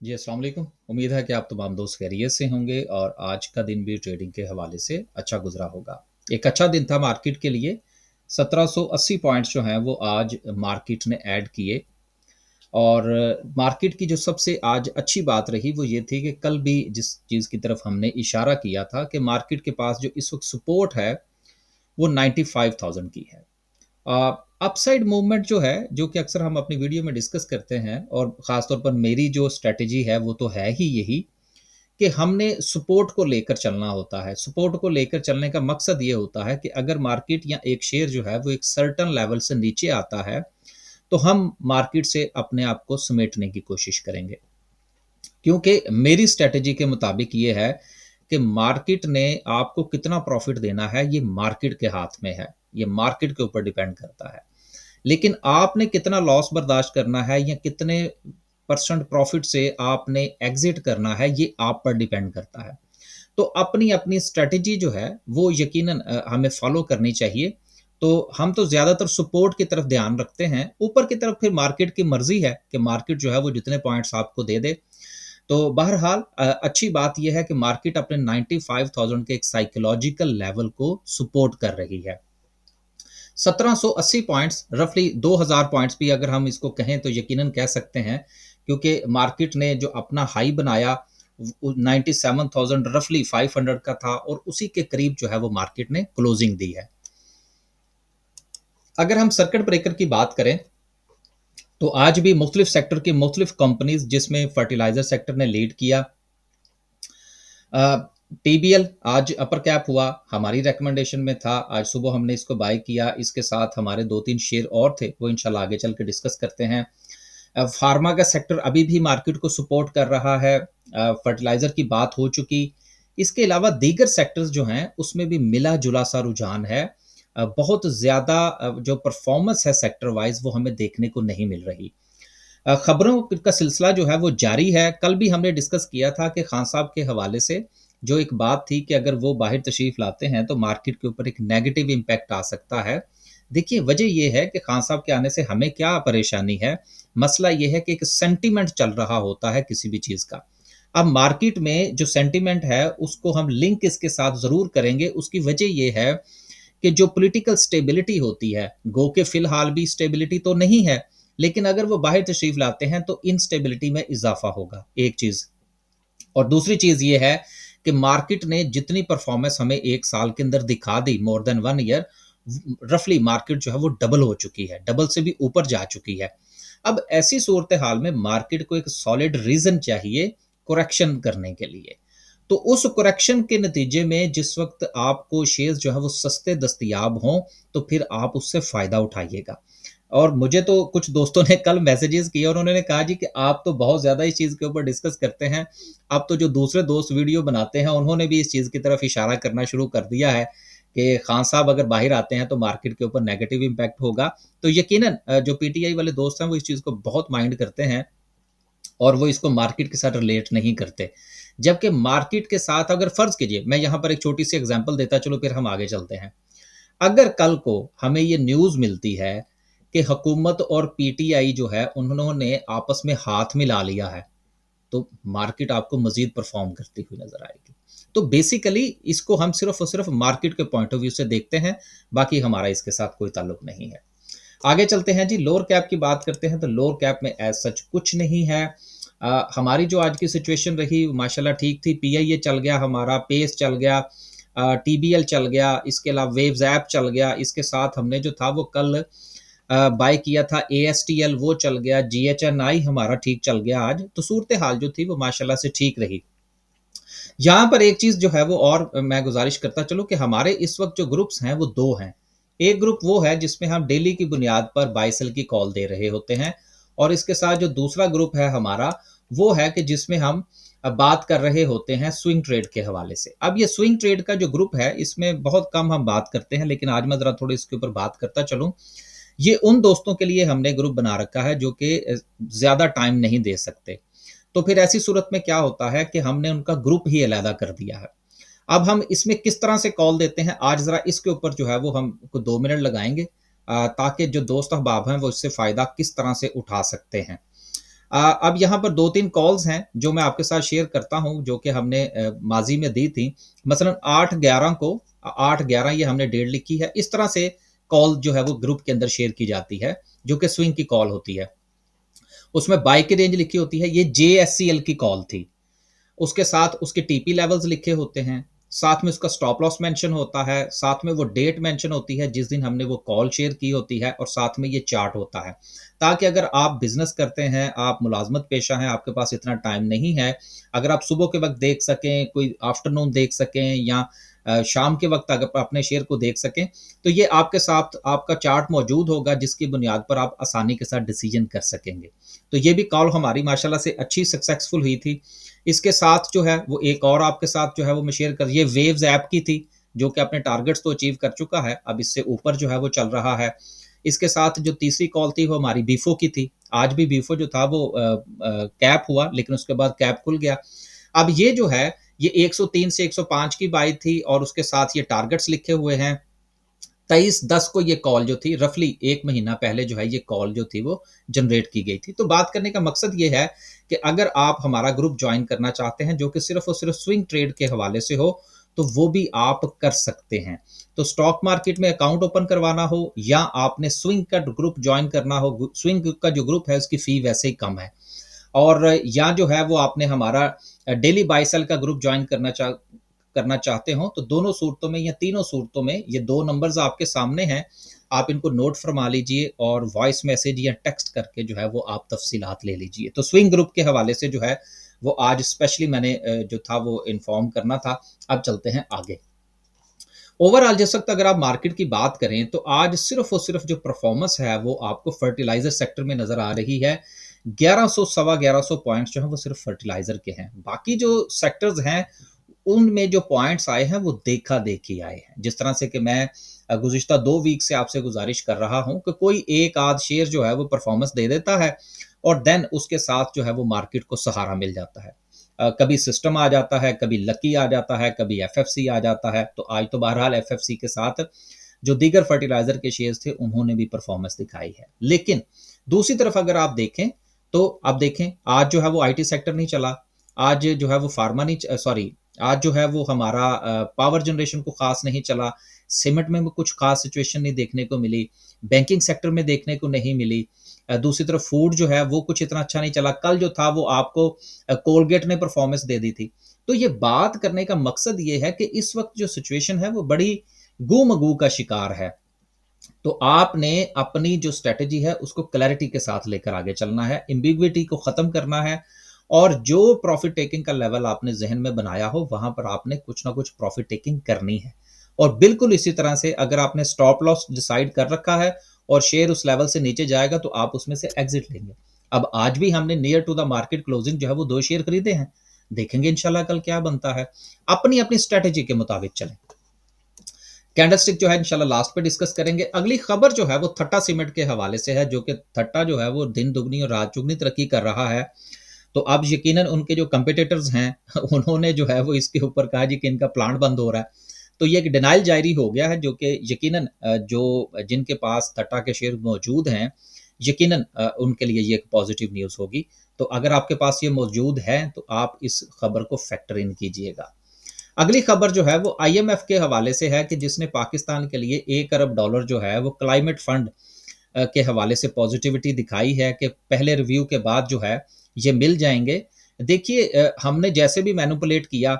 जी, अस्सलाम वालेकुम। उम्मीद है कि आप तमाम दोस्त खैरियत से होंगे और आज का दिन भी ट्रेडिंग के हवाले से अच्छा गुज़रा होगा। एक अच्छा दिन था मार्केट के लिए। 1780 पॉइंट्स जो हैं वो आज मार्केट ने ऐड किए और मार्केट की जो सबसे आज अच्छी बात रही वो ये थी कि कल भी जिस चीज़ की तरफ हमने इशारा किया था कि मार्केट के पास जो इस वक़्त सपोर्ट है वो 95,000 की है। अपसाइड मूवमेंट जो है, जो कि अक्सर हम अपनी वीडियो में डिस्कस करते हैं और ख़ास तौर पर मेरी जो स्ट्रैटेजी है वो तो है ही यही कि हमने सपोर्ट को लेकर चलना होता है। सपोर्ट को लेकर चलने का मकसद ये होता है कि अगर मार्केट या एक शेयर जो है वो एक सर्टेन लेवल से नीचे आता है, तो हम मार्केट से अपने आप को समेटने की कोशिश करेंगे। क्योंकि मेरी स्ट्रैटेजी के मुताबिक ये है कि मार्केट ने आपको कितना प्रॉफ़िट देना है, ये मार्केट के हाथ में है। ये मार्केट के ऊपर डिपेंड करता है। लेकिन आपने कितना लॉस बर्दाश्त करना है या कितने परसेंट प्रॉफिट से आपने एग्जिट करना है, ये आप पर डिपेंड करता है। तो अपनी-अपनी स्ट्रैटेजी जो है वो यकीनन हमें फॉलो करनी चाहिए। तो हम तो ज़्यादातर सपोर्ट की तरफ ध्यान रखते हैं, ऊपर की तरफ फिर मार्केट की मर्ज़ी है कि मार्केट जो है वो जितने पॉइंट्स आपको दे दे। तो बहरहाल अच्छी बात ये है कि मार्केट अपने 95,000 के एक साइकोलॉजिकल लेवल को सपोर्ट कर रही है। 1780 पॉइंट्स रफली 2000 पॉइंट्स भी अगर हम इसको कहें तो यकीनन कह सकते हैं, क्योंकि मार्केट ने जो अपना हाई बनाया 97,000 रफली 500 का था और उसी के करीब जो है वो मार्केट ने क्लोजिंग दी है। अगर हम सर्किट ब्रेकर की बात करें तो आज भी मुख्तलिफ सेक्टर की मुख्तलिफ कंपनीज जिसमें फर्टिलाइजर सेक्टर ने लीड किया। टीबीएल आज अपर कैप हुआ, हमारी रिकमेंडेशन में था, आज सुबह हमने इसको बाय किया। इसके साथ हमारे 2-3 शेयर और थे, वो इंशाल्लाह आगे चल के डिस्कस करते हैं। फार्मा का सेक्टर अभी भी मार्केट को सपोर्ट कर रहा है। फर्टिलाइज़र की बात हो चुकी। इसके अलावा दीगर सेक्टर्स जो हैं, उसमें भी मिला-जुला सा रुझान है। बहुत ज़्यादा जो परफॉर्मेंस है सेक्टर वाइज़ वो हमें देखने को नहीं मिल रही। खबरों का सिलसिला जो है वो जारी है। कल भी हमने डिस्कस किया था कि खान साहब के हवाले से जो एक बात थी कि अगर वो बाहर तशरीफ़ लाते हैं तो मार्केट के ऊपर एक नेगेटिव इम्पैक्ट आ सकता है। देखिए, वजह ये है कि खान साहब के आने से हमें क्या परेशानी है, मसला ये है कि एक सेंटिमेंट चल रहा होता है किसी भी चीज़ का। अब मार्केट में जो सेंटिमेंट है उसको हम लिंक इसके साथ ज़रूर करेंगे। उसकी वजह ये है कि जो पॉलिटिकल स्टेबिलिटी होती है, गो के फ़िलहाल भी स्टेबिलिटी तो नहीं है, लेकिन अगर वो बाहर तशरीफ़ लाते हैं तो इनस्टेबिलिटी में इज़ाफ़ा होगा, एक चीज़। और दूसरी चीज़ ये है कि मार्केट ने जितनी परफ़ॉर्मेंस हमें 1 साल के अंदर दिखा दी, मोर देन 1 ईयर, रफ़ली मार्केट जो है वो डबल हो चुकी है, डबल से भी ऊपर जा चुकी है। अब ऐसी सूरत-ए-हाल में मार्केट को एक सॉलिड रीज़न चाहिए करेक्शन करने के लिए। तो उस करेक्शन के नतीजे में जिस वक़्त आपको शेयर्स जो है वो सस्ते दस्तयाब हों, तो फिर आप उससे फ़ायदा उठाइएगा। और मुझे तो कुछ दोस्तों ने कल मैसेजेस किए और उन्होंने कहा जी कि आप तो बहुत ज़्यादा इस चीज़ के ऊपर डिस्कस करते हैं। अब तो जो दूसरे दोस्त वीडियो बनाते हैं उन्होंने भी इस चीज़ की तरफ इशारा करना शुरू कर दिया है कि खान साहब अगर बाहर आते हैं तो मार्केट के ऊपर नेगेटिव इम्पैक्ट होगा। तो यकीनन जो पीटीआई वाले दोस्त हैं वो इस चीज़ को बहुत माइंड करते हैं और वो इसको मार्केट के साथ रिलेट नहीं करते। जबकि मार्केट के साथ अगर फ़र्ज़ कीजिए, मैं यहाँ पर एक छोटी-सी एग्ज़ाम्पल देता चलूँ फिर हम आगे चलते हैं। अगर कल को हमें ये न्यूज़ मिलती है कि हुकूमत और पीटीआई जो है उन्होंने आपस में हाथ मिला लिया है, तो मार्केट आपको मज़ीद परफ़ॉर्म करती हुई नज़र आएगी। तो बेसिकली इसको हम सिर्फ़ और सिर्फ़ मार्केट के पॉइंट ऑफ व्यू से देखते हैं, बाकी हमारा इसके साथ कोई ताल्लुक नहीं है। आगे चलते हैं जी, लोअर कैप की बात करते हैं तो लोअर कैप में एज़ सच कुछ नहीं है। हमारी जो आज की सिचुएशन रही माशाल्लाह ठीक थी, पीआईए चल गया हमारा, पेस चल गया, टीबीएल चल गया, इसके अलावा वेव्स ऐप चल गया, इसके साथ हमने जो था वो कल बाय किया था एएसटीएल वो चल गया, जीएचएनआई हमारा ठीक चल गया आज, तो सूरत-ए-हाल जो थी वो माशाल्लाह से ठीक रही। यहाँ पर एक चीज़ जो है वो और मैं गुज़ारिश करता चलूँ कि हमारे इस वक़्त जो ग्रुप्स हैं वो 2 हैं। एक ग्रुप वो है जिसमें हम डेली की बुनियाद पर बाय सेल की कॉल दे रहे होते हैं और इसके साथ जो दूसरा ग्रुप है हमारा, वो है कि जिसमें हम बात कर रहे होते हैं स्विंग ट्रेड के हवाले से। अब ये स्विंग ट्रेड का जो ग्रुप है इसमें बहुत कम हम बात करते हैं, लेकिन आज मैं ज़रा थोड़ी इसके ऊपर बात करता चलूँ। ये उन दोस्तों के लिए हमने ग्रुप बना रखा है जो कि ज़्यादा टाइम नहीं दे सकते। तो फिर ऐसी सूरत में क्या होता है कि हमने उनका ग्रुप ही अलहदा कर दिया है। अब हम इसमें किस तरह से कॉल देते हैं, आज ज़रा इसके ऊपर जो है वो हम को 2 मिनट लगाएँगे ताकि जो दोस्त अहबाब हैं वो इससे फ़ायदा किस तरह से उठा सकते हैं। अब यहाँ पर 2-3 कॉल्स हैं जो मैं आपके साथ शेयर करता हूँ जो कि हमने माज़ी में दी थी। मसलन 8-11 को 8-11 ये हमने डेट लिखी है। इस तरह से कॉल जो है वो ग्रुप के अंदर शेयर की जाती है, जो कि स्विंग की कॉल होती है। उसमें बाय की रेंज लिखी होती है, ये जेएससीएल की कॉल थी। उसके साथ उसके टीपी लेवल्स लिखे होते हैं, साथ में उसका स्टॉप लॉस मेंशन होता है, साथ में वो डेट मेंशन होती है जिस दिन हमने वो कॉल शेयर की होती है और साथ में ये चार्ट होता है। ताकि अगर आप बिज़नेस करते हैं, आप मुलाज़मत पेशा हैं, आपके पास इतना टाइम नहीं है, अगर आप सुबह के वक़्त देख सकें, कोई आफ्टरनून देख सकें या शाम के वक़्त अगर आप अपने शेयर को देख सकें, तो ये आपके साथ आपका चार्ट मौजूद होगा जिसकी बुनियाद पर आप आसानी के साथ डिसीज़न कर सकेंगे। तो ये भी कॉल हमारी माशाल्लाह से अच्छी सक्सेसफुल हुई थी। इसके साथ जो है वो एक और आपके साथ जो है वो मैं शेयर कर ये वेव्स ऐप की थी, जो कि अपने टारगेट्स तो अचीव कर चुका है, अब इससे ऊपर जो है वो चल रहा है। इसके साथ जो तीसरी कॉल थी वो हमारी बीफो की थी। आज भी बीफो जो था वो कैप हुआ लेकिन उसके बाद कैप खुल गया। अब ये जो है ये 103 से 105 की बाई थी और उसके साथ ये टारगेट्स लिखे हुए हैं। 23/10 को ये कॉल जो थी रफली 1 महीना पहले जो है ये कॉल जो थी वो जनरेट की गई थी। तो बात करने का मकसद ये है कि अगर आप हमारा ग्रुप जॉइन करना चाहते हैं जो कि सिर्फ़ और सिर्फ़ स्विंग ट्रेड के हवाले से हो, तो वो भी आप कर सकते हैं। तो स्टॉक मार्केट में अकाउंट ओपन करवाना हो या आपने स्विंग का ग्रुप जॉइन करना हो, स्विंग का जो ग्रुप है उसकी फ़ी वैसे ही कम है। और या जो है वो आपने हमारा डेली बाय सेल का ग्रुप जॉइन करना चाहते हो तो दोनों सूरतों में या तीनों सूरतों में ये 2 नंबर्स आपके सामने हैं। आप इनको नोट फरमा लीजिए और वॉइस मैसेज या टेक्स्ट करके जो है वो आप तफ़सीलात ले लीजिए। तो स्विंग ग्रुप के हवाले से जो है वो आज स्पेशली मैंने जो था वो इन्फॉर्म करना था। अब चलते हैं आगे। ओवरऑल जिस वक़्त अगर आप मार्केट की बात करें तो आज सिर्फ़ और सिर्फ़ जो परफ़ॉर्मेंस है वो आपको फर्टिलाइज़र सेक्टर में नज़र आ रही है। 1100 सवा 1100 पॉइंट्स जो हैं वो सिर्फ़ फर्टिलाइज़र के हैं। बाकी जो सेक्टर्स हैं उनमें जो पॉइंट्स आए हैं वो देखा-देखी आए हैं। जिस तरह से कि मैं गुज़िश्ता 2 वीक से आपसे गुज़ारिश कर रहा हूँ कि कोई एक आध शेयर जो है वो परफ़ॉर्मेंस दे देता है और देन उसके साथ जो है वो मार्केट को सहारा मिल जाता है। कभी सिस्टम आ जाता है, कभी लकी आ जाता है, कभी एफएफसी आ जाता है। तो आज तो बहरहाल एफएफसी के साथ जो दीगर फर्टिलाइज़र के शेयर्स थे उन्होंने भी परफ़ॉर्मेंस दिखाई है। लेकिन दूसरी तरफ अगर आप देखें तो आप देखें आज जो है वो आईटी सेक्टर नहीं चला, आज जो है वो फार्मा नहीं सॉरी आज जो है वो हमारा पावर जनरेशन को ख़ास नहीं चला, सीमेंट में भी कुछ ख़ास सिचुएशन नहीं देखने को मिली, बैंकिंग सेक्टर में देखने को नहीं मिली। दूसरी तरफ फूड जो है वो कुछ इतना अच्छा नहीं चला। कल जो था वो आपको कोलगेट ने परफ़ॉर्मेंस दे दी थी। तो ये बात करने का मकसद ये है कि इस वक़्त जो सिचुएशन है वो बड़ी गू-मगू का शिकार है। तो आपने अपनी जो स्ट्रैटेजी है उसको क्लैरिटी के साथ लेकर आगे चलना है, एम्बिग्विटी को ख़त्म करना है और जो प्रॉफ़िट टेकिंग का लेवल आपने ज़हन में बनाया हो, वहाँ पर आपने कुछ ना कुछ प्रॉफ़िट टेकिंग करनी है। और बिल्कुल इसी तरह से अगर आपने स्टॉप लॉस डिसाइड कर रखा है और शेयर उस लेवल से नीचे जाएगा तो आप उसमें से एग्ज़िट लेंगे। अब आज भी हमने near to the market closing जो है वो 2 शेयर खरीदे हैं। देखेंगे इंशाल्लाह कल क्या बनता है। अपनी-अपनी स्ट्रैटेजी के मुताबिक चलें। कैंडलस्टिक जो है इंशाल्लाह लास्ट पे डिस्कस करेंगे। अगली खबर जो है वो थट्टा सीमेंट के हवाले से है, जो कि थट्टा जो है वो दिन दुगनी और रात चौगुनी तरक्की कर रहा है। तो अब यकीनन उनके जो कंपीटिटर्स हैं उन्होंने जो है वो इसके ऊपर कहा जी कि इनका प्लांट बंद हो रहा है। तो ये एक डिनायल जारी हो गया है जो कि यकीनन जो जिनके पास थट्टा के शेयर मौजूद हैं, यकीनन उनके लिए ये एक पॉजिटिव न्यूज़ होगी। तो अगर आपके पास ये मौजूद है तो आप इस खबर को फैक्टर इन कीजिएगा। अगली खबर जो है वो आईएमएफ के हवाले से है कि जिसने पाकिस्तान के लिए 1 अरब डॉलर जो है वो क्लाइमेट फंड के हवाले से पॉजिटिविटी दिखाई है कि पहले रिव्यू के बाद जो है ये मिल जाएँगे। देखिए हमने जैसे भी मैनिपुलेट किया,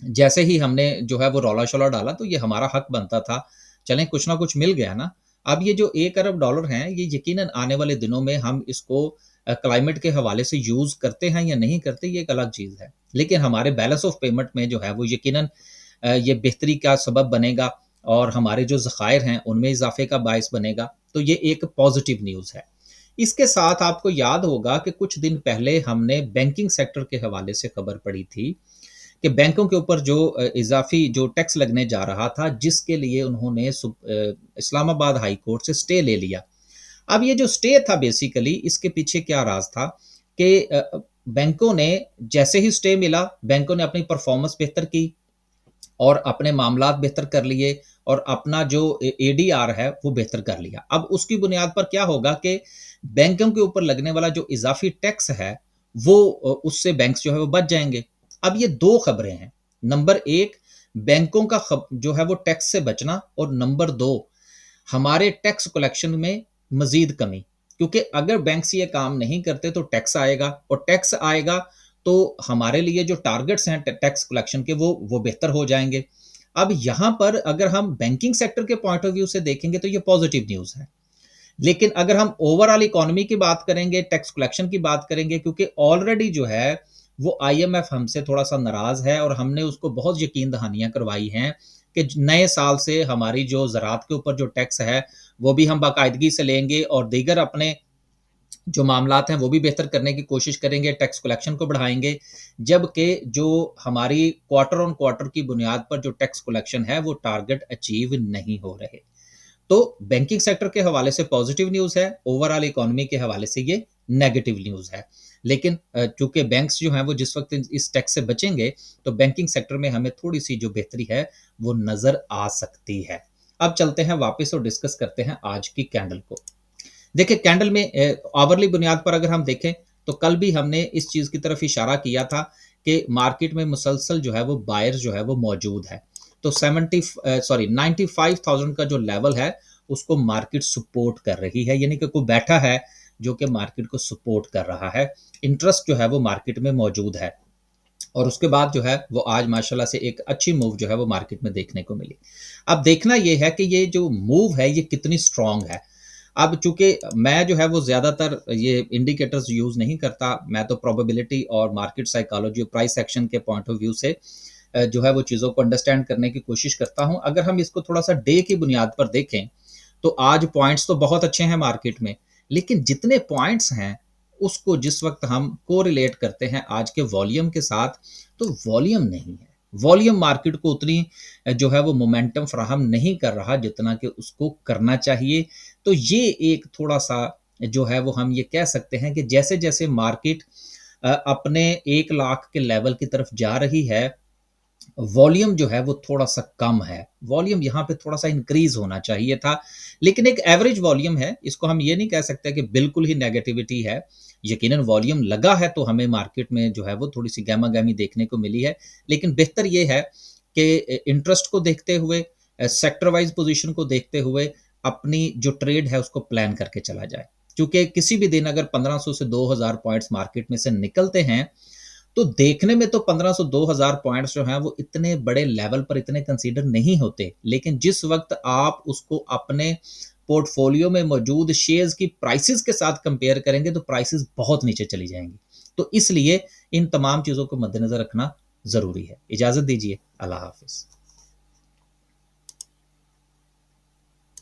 जैसे ही हमने जो है वो रौला-शौला डाला तो ये हमारा हक बनता था। चलें कुछ ना कुछ मिल गया ना। अब ये जो 1 अरब डॉलर हैं ये यकीनन आने वाले दिनों में हम इसको क्लाइमेट के हवाले से यूज़ करते हैं या नहीं करते ये एक अलग चीज़ है। लेकिन हमारे बैलेंस ऑफ पेमेंट में जो है वो यकीनन ये बेहतरी का सबब बनेगा और हमारे जो ज़खायर हैं उनमें इज़ाफ़े का बायस बनेगा। तो ये एक पॉज़िटिव न्यूज़ है। इसके साथ आपको याद होगा कि कुछ दिन पहले हमने बैंकिंग सेक्टर के हवाले से खबर पढ़ी थी कि बैंकों के ऊपर जो इज़ाफ़ी जो टैक्स लगने जा रहा था, जिसके लिए उन्होंने इस्लामाबाद हाई कोर्ट से स्टे ले लिया। अब ये जो स्टे था बेसिकली इसके पीछे क्या राज़ था कि बैंकों ने जैसे ही स्टे मिला, बैंकों ने अपनी परफ़ॉर्मेंस बेहतर की और अपने मामलात बेहतर कर लिए और अपना जो एडीआर है वो बेहतर कर लिया। अब उसकी बुनियाद पर क्या होगा कि बैंकों के ऊपर लगने वाला जो इज़ाफ़ी टैक्स है, वो उससे बैंक्स जो है वो बच जाएँगे। अब ये 2 खबरें हैं। नंबर 1 बैंकों का खब जो है वो टैक्स से बचना और नंबर 2 हमारे टैक्स कलेक्शन में मज़ीद कमी। क्योंकि अगर बैंक्स ये काम नहीं करते तो टैक्स आएगा और टैक्स आएगा तो हमारे लिए जो टारगेट्स हैं टैक्स कलेक्शन के वो बेहतर हो जाएँगे। अब यहाँ पर अगर हम बैंकिंग सेक्टर के पॉइंट ऑफ व्यू से देखेंगे तो ये पॉज़िटिव न्यूज़ है। लेकिन अगर हम ओवरऑल इकोनॉमी की बात करेंगे, टैक्स कलेक्शन की बात करेंगे क्योंकि ऑलरेडी जो है वो आईएमएफ हमसे थोड़ा-सा नाराज़ है और हमने उसको बहुत यकीन दहानियाँ करवाई हैं कि नए साल से हमारी जो ज़राअत के ऊपर जो टैक्स है, वो भी हम बाकायदगी से लेंगे और दीगर अपने जो मामलात हैं वो भी बेहतर करने की कोशिश करेंगे, टैक्स कलेक्शन को बढ़ाएँगे। जबकि जो हमारी क्वार्टर ऑन क्वार्टर की बुनियाद पर जो टैक्स कलेक्शन है वो टारगेट अचीव नहीं हो रहे। तो बैंकिंग सेक्टर के हवाले से पॉजिटिव न्यूज़ है, ओवरऑल इकोनॉमी के हवाले से ये नेगेटिव न्यूज़ है। लेकिन चूँकि बैंक्स जो हैं वो जिस वक़्त इस टैक्स से बचेंगे, तो बैंकिंग सेक्टर में हमें थोड़ी-सी जो बेहतरी है, वो नज़र आ सकती है। अब चलते हैं वापस और डिस्कस करते हैं आज की कैंडल को। देखिए कैंडल में आवरली बुनियाद पर अगर हम देखें, तो कल भी हमने इस चीज़ की तरफ इशारा किया था कि मार्केट में मुसलसल जो है वो बायर्स जो है वो मौजूद है। तो 95,000 का जो लेवल है, उसको मार्केट सपोर्ट कर रही है, यानी कि कोई बैठा है जो कि मार्केट को सपोर्ट कर रहा है। इंटरेस्ट जो है वो मार्केट में मौजूद है और उसके बाद जो है वो आज माशाल्लाह से एक अच्छी मूव जो है वो मार्केट में देखने को मिली। अब देखना ये है कि ये जो मूव है ये कितनी स्ट्रॉन्ग है। अब चूँकि मैं जो है वो ज़्यादातर ये इंडिकेटर्स यूज़ नहीं करता, मैं तो प्रोबेबिलिटी और मार्केट साइकोलॉजी और प्राइस एक्शन के पॉइंट ऑफ व्यू से जो है वो चीज़ों को अंडरस्टैंड करने की कोशिश करता हूँ। अगर हम इसको थोड़ा-सा डे की बुनियाद पर देखें, तो आज पॉइंट्स तो बहुत अच्छे हैं मार्केट में, लेकिन जितने पॉइंट्स हैं, उसको जिस वक़्त हम कोरिलेट करते हैं आज के वॉल्यूम के साथ, तो वॉल्यूम नहीं है। वॉल्यूम मार्केट को उतनी जो है वो मोमेंटम फ़राहम नहीं कर रहा जितना कि उसको करना चाहिए। तो ये एक थोड़ा-सा जो है वो हम ये कह सकते हैं कि जैसे-जैसे मार्केट अपने 1 लाख के लेवल की तरफ जा रही है, वॉल्यूम जो है वो थोड़ा-सा कम है। वॉल्यूम यहाँ पे थोड़ा-सा इंक्रीज़ होना चाहिए था, लेकिन एक एवरेज वॉल्यूम है, इसको हम ये नहीं कह सकते कि बिल्कुल ही नेगेटिविटी है। यकीनन वॉल्यूम लगा है तो हमें मार्केट में जो है वो थोड़ी-सी गहमा-गहमी देखने को मिली है, लेकिन बेहतर ये है कि इंटरेस्ट को देखते हुए सेक्टर वाइज़ पोज़ीशन को देखते हुए अपनी जो ट्रेड है उसको प्लान करके चला जाए। क्योंकि किसी भी दिन अगर 1500 से 2000 पॉइंट्स मार्केट में से निकलते हैं, तो देखने में तो 1500-2000 पॉइंट्स जो हैं वो इतने बड़े लेवल पर इतने कंसीडर नहीं होते। लेकिन जिस वक़्त आप उसको अपने पोर्टफोलियो में मौजूद शेयर्स की प्राइसेज़ के साथ कंपेयर करेंगे तो प्राइसेज़ बहुत नीचे चली जाएँगी। तो इसलिए इन तमाम चीज़ों को मद्देनज़र रखना ज़रूरी है। इजाज़त दीजिए। अल्लाह हाफ़िज़।